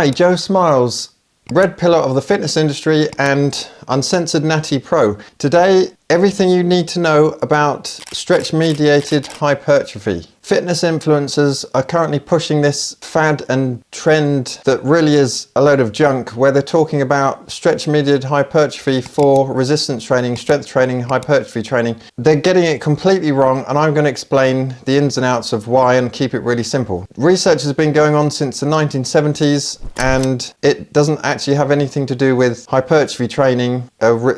Hi, Joe Smiles, red pillar of the fitness industry and uncensored natty pro. Today, everything you need to know about stretch-mediated hypertrophy. Fitness influencers are currently pushing this fad and trend that really is a load of junk, where they're talking about stretch-mediated hypertrophy for resistance training, strength training, hypertrophy training. They're getting it completely wrong, and I'm going to explain the ins and outs of why and keep it really simple. Research has been going on since the 1970s, and it doesn't actually have anything to do with hypertrophy training,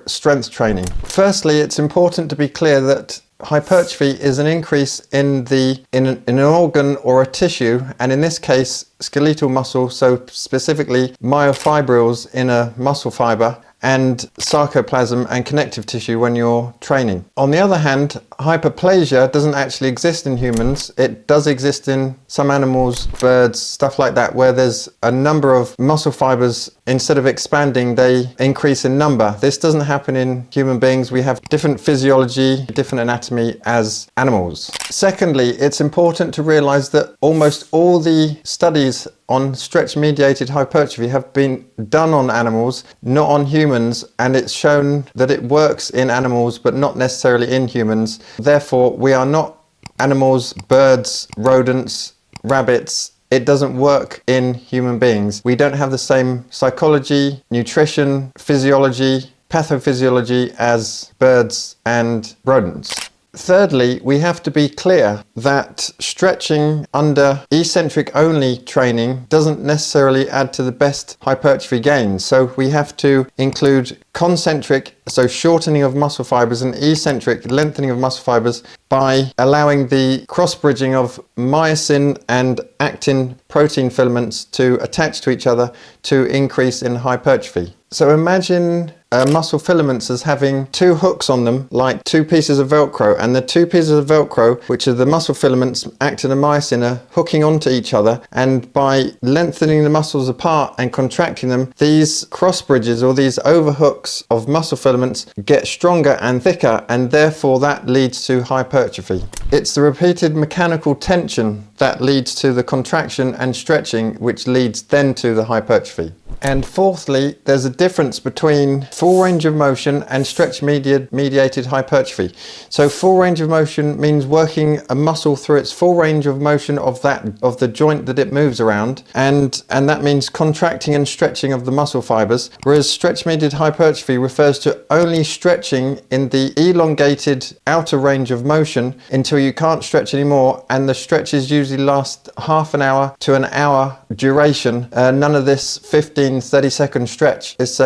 strength training. Firstly, it's important to be clear that hypertrophy is an increase in an organ or a tissue, and in this case skeletal muscle, so specifically myofibrils in a muscle fiber, and sarcoplasm and connective tissue when you're training. On the other hand, hypoplasia doesn't actually exist in humans. It does exist in some animals, birds, stuff like that, where there's a number of muscle fibers, instead of expanding, they increase in number. This doesn't happen in human beings. We have different physiology, different anatomy as animals. Secondly, it's important to realize that almost all the studies on stretch-mediated hypertrophy have been done on animals, not on humans, and it's shown that it works in animals but not necessarily in humans. Therefore, we are not animals, birds, rodents, rabbits. It doesn't work in human beings. We don't have the same psychology, nutrition, physiology, pathophysiology as birds and rodents. Thirdly, we have to be clear that stretching under eccentric only training doesn't necessarily add to the best hypertrophy gains. So we have to include concentric, so shortening of muscle fibers, and eccentric, lengthening of muscle fibers, by allowing the cross-bridging of myosin and actin protein filaments to attach to each other to increase in hypertrophy. So imagine muscle filaments as having two hooks on them, like two pieces of Velcro, and the two pieces of Velcro, which are the muscle filaments, actin and myosin, are hooking onto each other, and by lengthening the muscles apart and contracting them, these cross bridges, or these overhooks of muscle filaments, get stronger and thicker, and therefore that leads to hypertrophy. It's the repeated mechanical tension that leads to the contraction and stretching, which leads then to the hypertrophy. And fourthly, there's a difference between full range of motion and stretch-mediated hypertrophy. So full range of motion means working a muscle through its full range of motion of the joint that it moves around, and that means contracting and stretching of the muscle fibers, whereas stretch-mediated hypertrophy refers to only stretching in the elongated outer range of motion until you can't stretch anymore, and the stretches usually last half an hour to an hour duration. None of this 15-30-second stretch. It's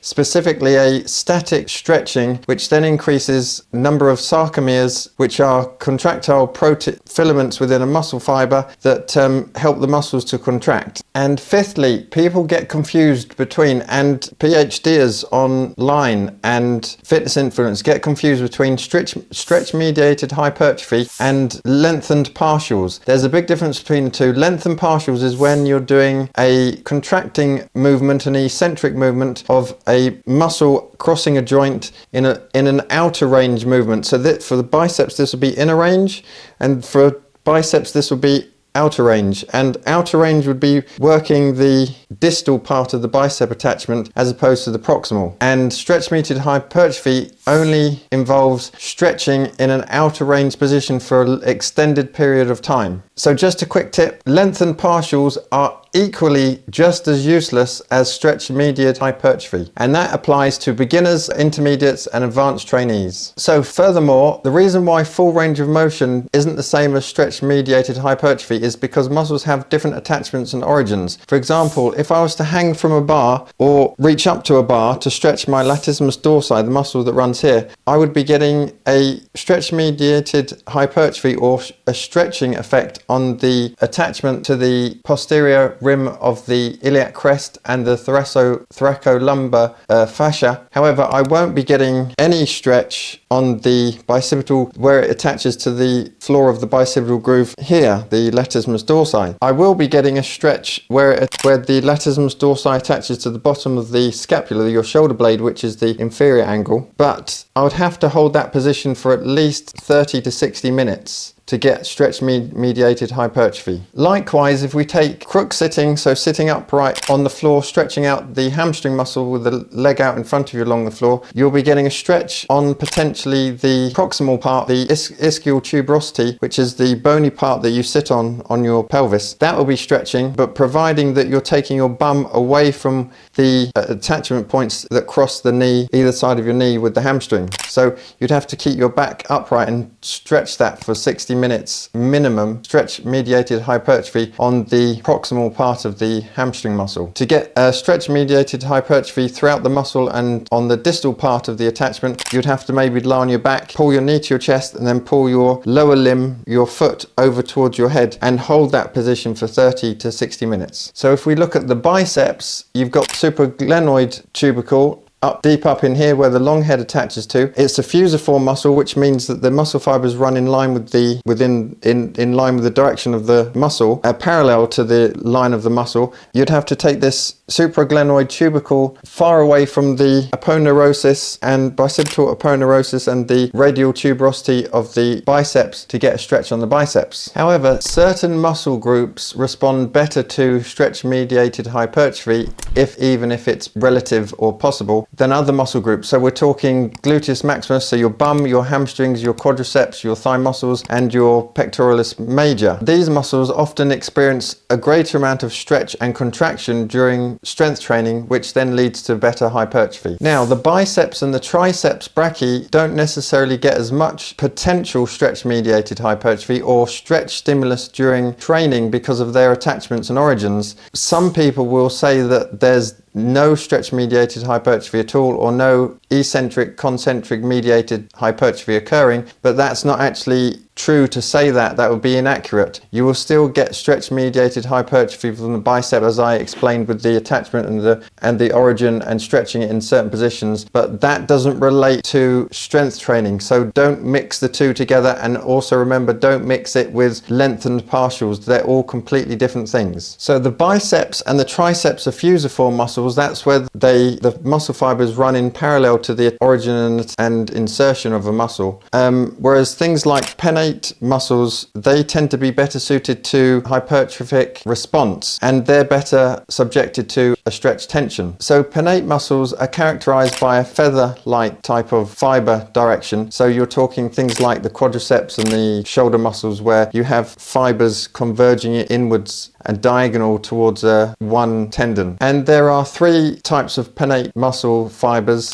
specifically a static stretching, which then increases number of sarcomeres, which are contractile protein filaments within a muscle fiber that help the muscles to contract. And fifthly, people get confused between, and PhDers online and fitness influencers get confused between stretch-mediated hypertrophy and lengthened partials. There's a big difference between the two. Lengthened partials is when you're doing a contracting movement, an eccentric movement of a muscle crossing a joint in an outer range movement. So that for the biceps this will be inner range, and for biceps this will be outer range, and outer range would be working the distal part of the bicep attachment as opposed to the proximal. And stretch-mediated hypertrophy only involves stretching in an outer range position for an extended period of time. So just a quick tip, lengthened partials are equally just as useless as stretch-mediated hypertrophy, and that applies to beginners, intermediates and advanced trainees. So furthermore, the reason why full range of motion isn't the same as stretch-mediated hypertrophy is because muscles have different attachments and origins. For example, if I was to hang from a bar or reach up to a bar to stretch my latissimus dorsi, the muscle that runs here, I would be getting a stretch-mediated hypertrophy, or a stretching effect on the attachment to the posterior rim of the iliac crest and the thoracolumbar fascia. However, I won't be getting any stretch on the bicipital, where it attaches to the floor of the bicipital groove here, the latissimus dorsi. I will be getting a stretch where the latissimus dorsi attaches to the bottom of the scapula, your shoulder blade, which is the inferior angle, but I would have to hold that position for at least 30 to 60 minutes to get stretch mediated hypertrophy. Likewise, if we take crook sitting, so sitting upright on the floor, stretching out the hamstring muscle with the leg out in front of you along the floor, you'll be getting a stretch on potentially the proximal part, the ischial tuberosity, which is the bony part that you sit on your pelvis. That will be stretching, but providing that you're taking your bum away from the attachment points that cross the knee, either side of your knee with the hamstring. So you'd have to keep your back upright and stretch that for 60 minutes minimum, stretch mediated hypertrophy on the proximal part of the hamstring muscle. To get stretch mediated hypertrophy throughout the muscle and on the distal part of the attachment, you'd have to maybe lie on your back, pull your knee to your chest, and then pull your lower limb, your foot, over towards your head and hold that position for 30 to 60 minutes. So if we look at the biceps, you've got supraglenoid tubercle deep up in here where the long head attaches to. It's a fusiform muscle, which means that the muscle fibers run in line with the in line with the direction of the muscle, parallel to the line of the muscle. You'd have to take this supraglenoid tubercle far away from the aponeurosis and bicipital aponeurosis and the radial tuberosity of the biceps to get a stretch on the biceps. However, certain muscle groups respond better to stretch mediated hypertrophy, even if it's relative or possible, than other muscle groups. So we're talking gluteus maximus, so your bum, your hamstrings, your quadriceps, your thigh muscles, and your pectoralis major. These muscles often experience a greater amount of stretch and contraction during strength training, which then leads to better hypertrophy. Now, the biceps and the triceps brachii don't necessarily get as much potential stretch mediated hypertrophy or stretch stimulus during training because of their attachments and origins. Some people will say that there's no stretch mediated hypertrophy at all, or no eccentric concentric mediated hypertrophy occurring, but that's not actually true to say that. That would be inaccurate. You will still get stretch mediated hypertrophy from the bicep, as I explained, with the attachment and the origin and stretching it in certain positions, but that doesn't relate to strength training. So don't mix the two together, and also remember, don't mix it with lengthened partials. They're all completely different things. So the biceps and the triceps are fusiform muscles. That's where the muscle fibers run in parallel to the origin and insertion of a muscle. Whereas things like pennate muscles, they tend to be better suited to hypertrophic response, and they're better subjected to a stretch tension. So pennate muscles are characterized by a feather-like type of fiber direction. So you're talking things like the quadriceps and the shoulder muscles, where you have fibers converging inwards and diagonal towards one tendon. And there are three types of pennate muscle fibers.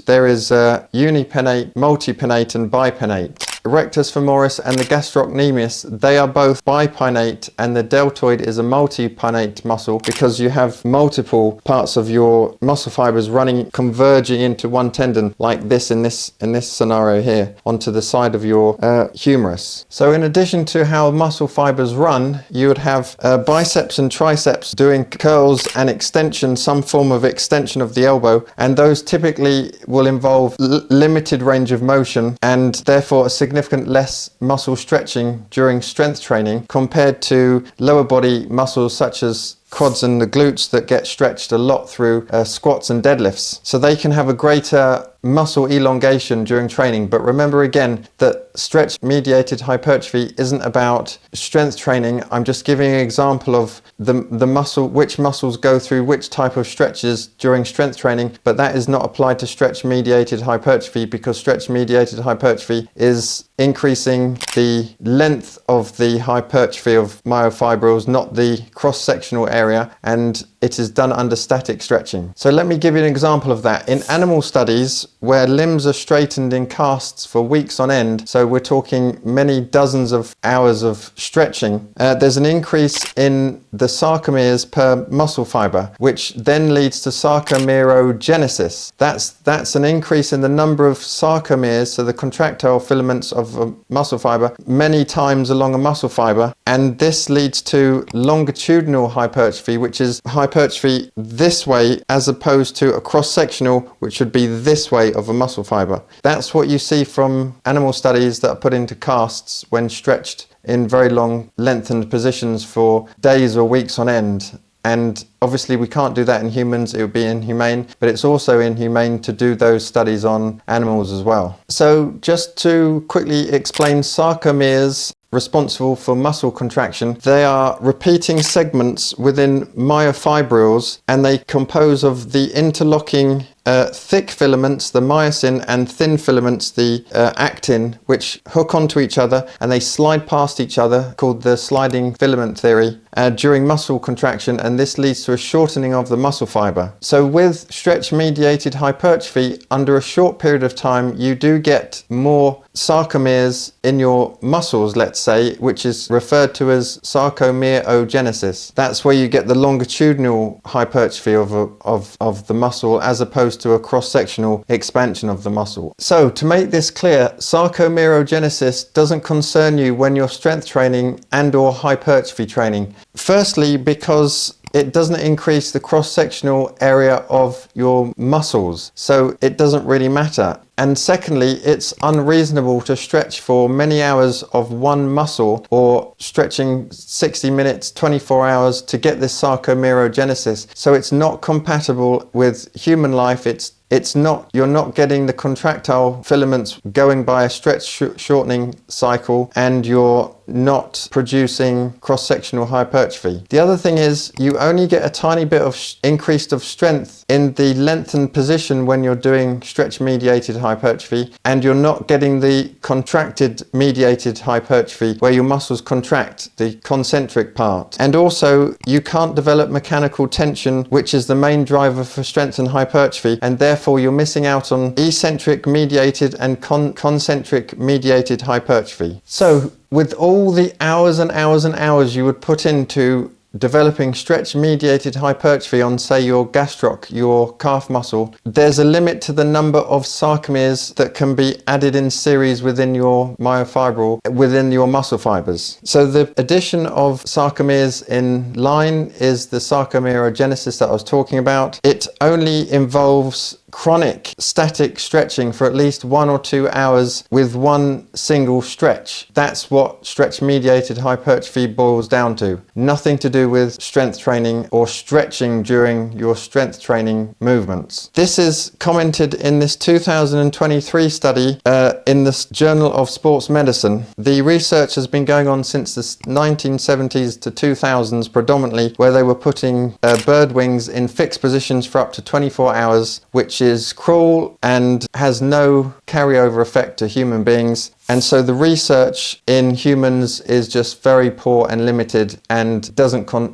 There is unipennate, multipennate, and bipennate. Rectus femoris and the gastrocnemius, they are both bipinnate, and the deltoid is a multipinnate muscle because you have multiple parts of your muscle fibers converging into one tendon, like this in this scenario here, onto the side of your humerus. So in addition to how muscle fibers run, you would have biceps and triceps doing curls and extension, some form of extension of the elbow, and those typically will involve limited range of motion and therefore a significant less muscle stretching during strength training compared to lower body muscles such as quads and the glutes that get stretched a lot through squats and deadlifts. So they can have a greater muscle elongation during training. But remember again that stretch mediated hypertrophy isn't about strength training. I'm just giving an example of the muscle, which muscles go through which type of stretches during strength training, but that is not applied to stretch mediated hypertrophy, because stretch mediated hypertrophy is increasing the length of the hypertrophy of myofibrils, not the cross-sectional area, and it is done under static stretching. So let me give you an example of that. In animal studies where limbs are straightened in casts for weeks on end, so we're talking many dozens of hours of stretching, there's an increase in the sarcomeres per muscle fiber, which then leads to sarcomerogenesis. That's an increase in the number of sarcomeres, so the contractile filaments of a muscle fiber, many times along a muscle fiber, and this leads to longitudinal hypertrophy, which is hypertrophy this way as opposed to a cross-sectional, which would be this way of a muscle fiber. That's what you see from animal studies that are put into casts when stretched in very long lengthened positions for days or weeks on end. And obviously we can't do that in humans, it would be inhumane, but it's also inhumane to do those studies on animals as well. So just to quickly explain sarcomeres, responsible for muscle contraction. They are repeating segments within myofibrils, and they compose of the interlocking thick filaments, the myosin, and thin filaments, the actin, which hook onto each other and they slide past each other, called the sliding filament theory, during muscle contraction, and this leads to a shortening of the muscle fiber. So with stretch-mediated hypertrophy, under a short period of time, you do get more sarcomeres in your muscles, let's say, which is referred to as sarcomerogenesis. That's where you get the longitudinal hypertrophy of the muscle, as opposed to a cross-sectional expansion of the muscle. So to make this clear, sarcomerogenesis doesn't concern you when you're strength training and or hypertrophy training. Firstly, because it doesn't increase the cross-sectional area of your muscles, so it doesn't really matter. And secondly, it's unreasonable to stretch for many hours of one muscle, or stretching 60 minutes, 24 hours to get this sarcomerogenesis. So it's not compatible with human life. You're not getting the contractile filaments going by a stretch shortening cycle, and you're not producing cross-sectional hypertrophy. The other thing is, you only get a tiny bit of increased of strength in the lengthened position when you're doing stretch-mediated hypertrophy, and you're not getting the contracted mediated hypertrophy where your muscles contract, the concentric part. And also, you can't develop mechanical tension, which is the main driver for strength and hypertrophy, and therefore you're missing out on eccentric mediated and concentric mediated hypertrophy. So with all the hours and hours and hours you would put into developing stretch-mediated hypertrophy on, say, your gastroc, your calf muscle, there's a limit to the number of sarcomeres that can be added in series within your myofibril, within your muscle fibers. So the addition of sarcomeres in line is the sarcomerogenesis that I was talking about. It only involves chronic static stretching for at least 1 or 2 hours with one single stretch. That's what stretch-mediated hypertrophy boils down to. Nothing to do with strength training or stretching during your strength training movements. This is commented in this 2023 study in the Journal of Sports Medicine. The research has been going on since the 1970s to 2000s predominantly, where they were putting bird wings in fixed positions for up to 24 hours, which is cruel and has no carryover effect to human beings. And so the research in humans is just very poor and limited, and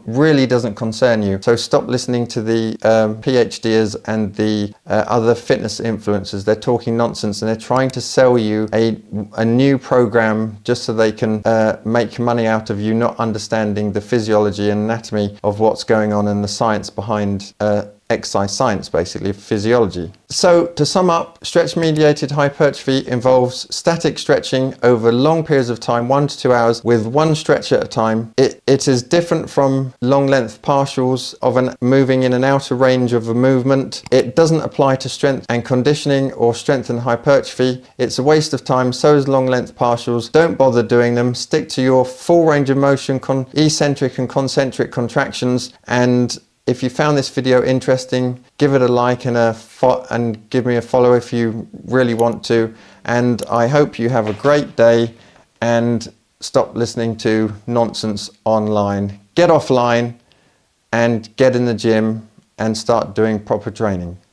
really doesn't concern you. So stop listening to the PhDs and the other fitness influencers. They're talking nonsense, and they're trying to sell you a new program just so they can make money out of you, not understanding the physiology and anatomy of what's going on and the science behind exercise science, basically physiology. So to sum up, stretch-mediated hypertrophy involves static stretching over long periods of time, 1 to 2 hours, with one stretch at a time. It is different from long-length partials of moving in an outer range of a movement. It doesn't apply to strength and conditioning or strength and hypertrophy. It's a waste of time, so is long-length partials. Don't bother doing them. Stick to your full range of motion, eccentric and concentric contractions. And if you found this video interesting, give it a like and give me a follow if you really want to. And I hope you have a great day, and stop listening to nonsense online. Get offline and get in the gym and start doing proper training.